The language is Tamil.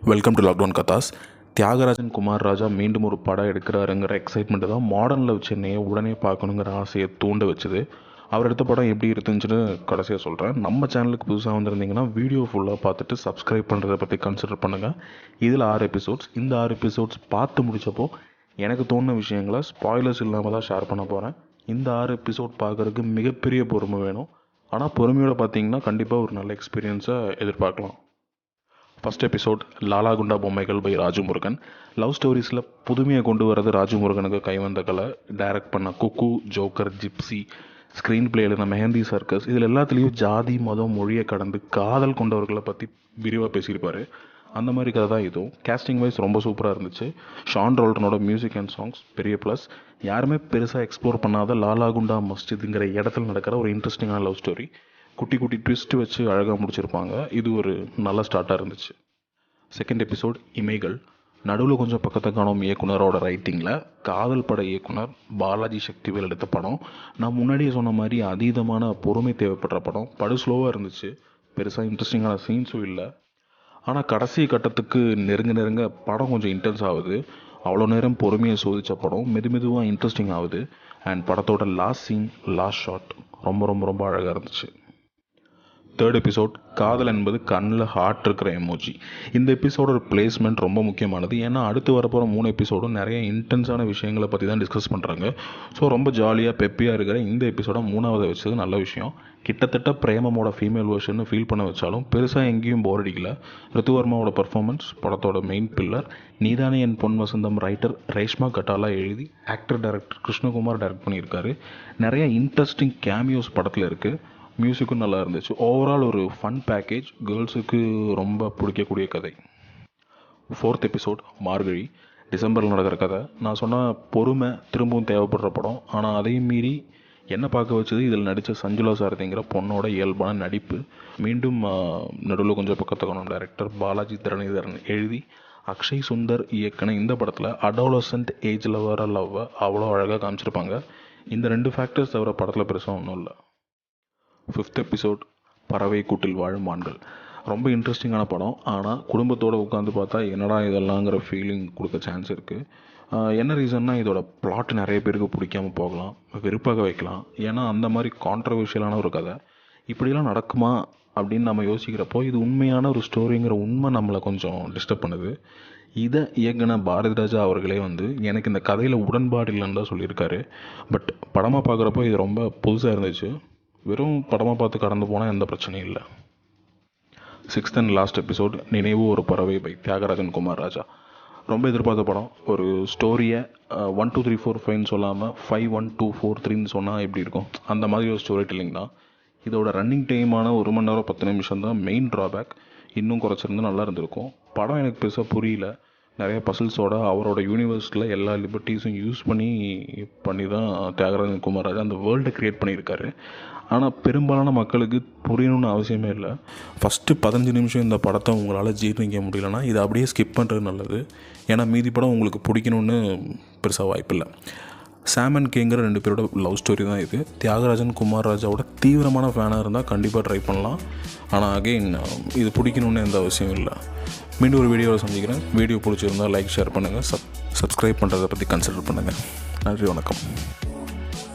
வெல்கம் டு லாக்டவுன் கதாஸ். தியாகராஜன் குமார் ராஜா மீண்டும் ஒரு படம் எடுக்கிறாருங்கிற எக்ஸைட்மெண்ட்டு தான் மாடர்ன் லவ் சென்னையை உடனே பார்க்கணுங்கிற ஆசையை தூண்ட வச்சுது. அவர் எடுத்த படம் எப்படி இருந்துச்சுன்னு கடைசியாக சொல்கிறேன். நம்ம சேனலுக்கு புதுசாக வந்திருந்தீங்கன்னா வீடியோ ஃபுல்லாக பார்த்துட்டு சப்ஸ்கிரைப் பண்ணுறதை பற்றி கன்சிடர் பண்ணுங்கள். இதில் 6 எபிசோட்ஸ். இந்த 6 எபிசோட்ஸ் பார்த்து முடித்தப்போ எனக்கு தோணுன விஷயங்களை ஸ்பாய்லர்ஸ் இல்லாமல் தான் ஷேர் பண்ண போகிறேன். இந்த 6 எபிசோட் பார்க்குறதுக்கு மிகப்பெரிய பொறுமை வேணும். ஆனால் பொறுமையோடு பார்த்தீங்கன்னா கண்டிப்பாக ஒரு நல்ல எக்ஸ்பீரியன்ஸை எதிர்பார்க்கலாம். ஃபஸ்ட் எபிசோட் லாலா குண்டா பொம்மைகள் பை ராஜமுருகன். லவ் ஸ்டோரிஸில் புதுமையை கொண்டு வரது ராஜமுருகனுக்கு கைவந்த கலை. டைரக்ட் பண்ண குக்கு, ஜோக்கர், ஜிப்சி, ஸ்க்ரீன் பிளே எழுதின மெஹந்தி சர்க்கஸ், இதில் எல்லாத்துலேயும் ஜாதி மதம் மொழியை கடந்து காதல் கொண்டவர்களை பற்றி விரிவாக பேசியிருப்பார். அந்த மாதிரி கதை தான் இதுவும். கேஸ்டிங் வைஸ் ரொம்ப சூப்பராக இருந்துச்சு. ஷான் ரோல்டனோட மியூசிக் அண்ட் சாங்ஸ் பெரிய ப்ளஸ். யாருமே பெருசாக எக்ஸ்ப்ளோர் பண்ணாத லாலா குண்டா மஸ்ஜிதுங்கிற இடத்துல நடக்கிற ஒரு இன்ட்ரெஸ்டிங்கான லவ் ஸ்டோரி. குட்டி குட்டி ட்விஸ்ட் வச்சு அழகாக முடிச்சிருப்பாங்க. இது ஒரு நல்ல ஸ்டார்ட்டாக இருந்துச்சு. செகண்ட் எபிசோட் இமைகள். நடுவில் கொஞ்சம் பக்கத்தை காணும் இயக்குனரோட ரைட்டிங்கில் காதல் பட இயக்குனர் பாலாஜி சக்திவேல் எடுத்த படம். நான் முன்னாடியே சொன்ன மாதிரி அதீதமான பொறுமை தேவைப்படுற படம். படு ஸ்லோவாக இருந்துச்சு. பெருசாக இன்ட்ரெஸ்டிங்கான சீன்ஸும் இல்லை. ஆனால் கடைசி கட்டத்துக்கு நெருங்க படம் கொஞ்சம் இன்டென்ஸ் ஆகுது. அவ்வளோ நேரம் பொறுமையை சோதித்த படம் மெதுவாக இன்ட்ரெஸ்டிங் ஆகுது. அண்ட் படத்தோட லாஸ்ட் சீன், லாஸ்ட் ஷாட் ரொம்ப அழகாக இருந்துச்சு. தேர்ட் எபிசோட் காதல் என்பது கண்ணில் ஹார்ட் இருக்கிற எமோஜி. இந்த எபிசோடோட பிளேஸ்மெண்ட் ரொம்ப முக்கியமானது. ஏன்னா அடுத்து வரப்போகிற 3 எபிசோடும் நிறைய இன்டென்ஸான விஷயங்களை பற்றி தான் டிஸ்கஸ் பண்ணுறாங்க. ஸோ ரொம்ப ஜாலியாக பெப்பியாக இருக்கிற இந்த எபிசோட 3வது வச்சது நல்ல விஷயம். கிட்டத்தட்ட பிரேமமோட ஃபீமேல் வெர்ஷன் ஃபீல் பண்ண வச்சாலும் பெருசாக எங்கேயும் போர் அடிக்கல. ரித்துவர்மாவோட பர்ஃபார்மன்ஸ் படத்தோட மெயின் பில்லர். நீதானே என் பொன் வசந்தம் ரைட்டர் ரேஷ்மா கட்டாலா எழுதி ஆக்டர் டைரக்டர் கிருஷ்ணகுமார் டைரக்ட் பண்ணியிருக்காரு. நிறைய இன்ட்ரெஸ்டிங் கேமியோஸ் படத்தில் இருக்குது. மியூசிக்கும் நல்லா இருந்துச்சு. ஓவரால் ஒரு ஃபன் பேக்கேஜ். கேர்ள்ஸுக்கு ரொம்ப பிடிக்கக்கூடிய கதை. ஃபோர்த் எபிசோட் மார்கழி. டிசம்பரில் நடக்கிற கதை. நான் சொன்ன பொறுமை திரும்பவும் தேவைப்படுற படம். ஆனால் அதையும் மீறி என்ன பார்க்க வச்சது இதில் நடித்த சஞ்சுலா சாரதிங்கிற பொண்ணோட இயல்பான நடிப்பு. மீண்டும் நடுவில் கொஞ்சம் பக்கத்துக்கணும் டைரக்டர் பாலாஜி தரணிதரன் எழுதி அக்ஷய் சுந்தர் இயக்குன இந்த படத்தில் அடாலசன்ட் ஏஜில் வர லவ்வை அவ்வளோ அழகாக காமிச்சிருப்பாங்க. இந்த 2 ஃபேக்டர்ஸ் தவிர படத்தில் பெருசாக ஒன்றும் இல்லை. 5th எபிசோட் பறவை கூட்டில் வாழும் ஆண்கள். ரொம்ப இன்ட்ரெஸ்டிங்கான படம். ஆனால் குடும்பத்தோடு உட்காந்து பார்த்தா என்னடா இதெல்லாங்கிற ஃபீலிங் கொடுக்க சான்ஸ் இருக்குது. என்ன ரீசன்னா இதோட பிளாட் நிறைய பேருக்கு பிடிக்காமல் போகலாம், வெறுப்பாக வைக்கலாம். ஏன்னா அந்த மாதிரி கான்ட்ரவர்ஷியலான ஒரு கதை. இப்படிலாம் நடக்குமா அப்படின்னு நம்ம யோசிக்கிறப்போ இது உண்மையான ஒரு ஸ்டோரிங்கிற உண்மை நம்மளை கொஞ்சம் டிஸ்டர்ப் பண்ணுது. இதை இயக்குன பாரதி ராஜா அவர்களே எனக்கு இந்த கதையில் உடன்பாடு இல்லைன்னு தான் சொல்லியிருக்காரு. பட் படமாக பார்க்குறப்போ இது ரொம்ப புதுசாக இருந்துச்சு. வெறும் படமாக பார்த்து கடந்து போனால் எந்த பிரச்சனையும் இல்லை. 6th and லாஸ்ட் எபிசோட் நினைவு ஒரு பறவை பை தியாகராஜன் குமார் ராஜா. ரொம்ப எதிர்பார்த்த படம். ஒரு ஸ்டோரியை 1 2 3 4 5 சொல்லாமல் 5 1 2 4 3 சொன்னால் எப்படி இருக்கும், அந்த மாதிரி ஒரு ஸ்டோரி டெல்லிங் தான். இதோட ரன்னிங் டைமான 1 மணி நேரம் 10 நிமிஷம் தான் மெயின் ட்ராபேக். இன்னும் குறைச்சிருந்து நல்லா இருந்திருக்கும். படம் எனக்கு பெருசாக புரியல. நிறைய பசில்ஸோட அவரோட யூனிவர்ஸில் எல்லா லிபர்ட்டிஸும் யூஸ் பண்ணி தான் தியாகராஜன் குமார் ராஜா அந்த வேர்ல்டை க்ரியேட் பண்ணியிருக்காரு. ஆனால் பெரும்பாலான மக்களுக்கு புரியணும்னு அவசியமே இல்லை. ஃபஸ்ட்டு 15 நிமிஷம் இந்த படத்தை உங்களால் ஜீர்ணிக்க முடியலன்னா இதை அப்படியே ஸ்கிப் பண்ணுறது நல்லது. ஏன்னா மீதி படம் உங்களுக்கு பிடிக்கணும்னு பெருசாக வாய்ப்பில்லை. சாம் அண்ட் கேங்கிற 2 பேரோட லவ் ஸ்டோரி தான் இது. தியாகராஜன் குமார் ராஜாவோட தீவிரமான ஃபேனாக இருந்தால் கண்டிப்பாக ட்ரை பண்ணலாம். ஆனால் அகெயின் இது பிடிக்கணுன்னு எந்த அவசியம் இல்லை. மீண்டும் ஒரு வீடியோவில் சந்திக்கிறேன். வீடியோ பிடிச்சிருந்தால் லைக் ஷேர் பண்ணுங்கள். சப்ஸ்கிரைப் பண்ணுறதை பற்றி கன்சிடர் பண்ணுங்கள். நன்றி, வணக்கம்.